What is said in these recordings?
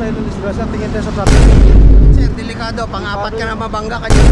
tayo ng disgrasya, tingin tayo sa traffic. Sir, delikado. Pang-apat ka na mabangga ka dyan.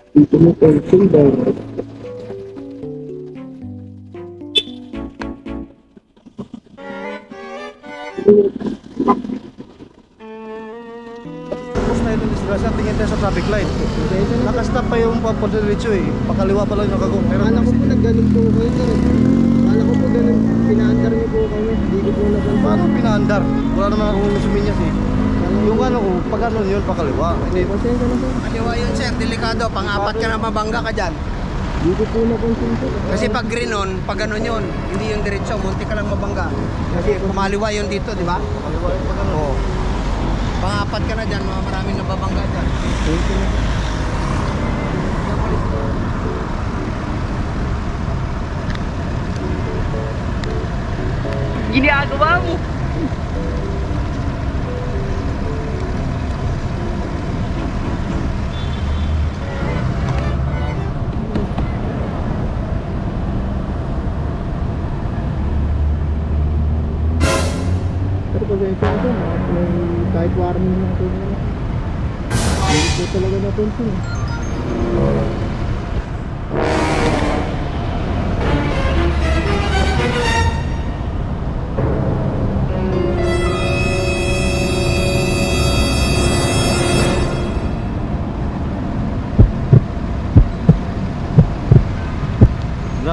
Dito mo pencil daw. Tapos tayo ng disgrasya, tingin tayo sa traffic light. Nakastop pa yung papadelicho eh. Pakaliwa pa lang nakagong. Akala ko po nagganon po kayo sir. Akala ko po ganun, pinaandar niyo po kami. Hindi ko po napansin. Paano pinaandar? Wala naman akong suminyas eh. Yung ano ko, pag ano yun, pakaliwa. Hindi. Pasensya na sir. Kaliwa yun, sir. Delikado. Pang-apat ka na mabangga ka dyan. Hindi ko po napansin sir. Kasi pag green on, pag ganun yun, hindi yung diretso, munti ka lang mabangga. Kasi kumaliwa yun dito, di ba? Pakaliwa yung pag ano. Oo. Pang-apat ka na dyan, mga maraming nababangga dyan. Ginagawa mo! Pero pasensya na sir. May kahit warning na ito nila. Hindi ko talaga napansin.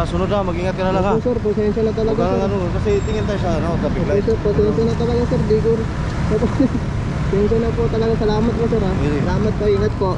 Sunod na, mag-ingat ka na lang ha. Opo, sir, pasensya na Huwag talaga ka sir. nang ano, kasi tingin tayo sa ano, traffic Opo, light. sir, pasensya na talaga sir. Di ko. Pasensya na po talaga. Salamat po sir ha. Hindi. Salamat po. Ingat po.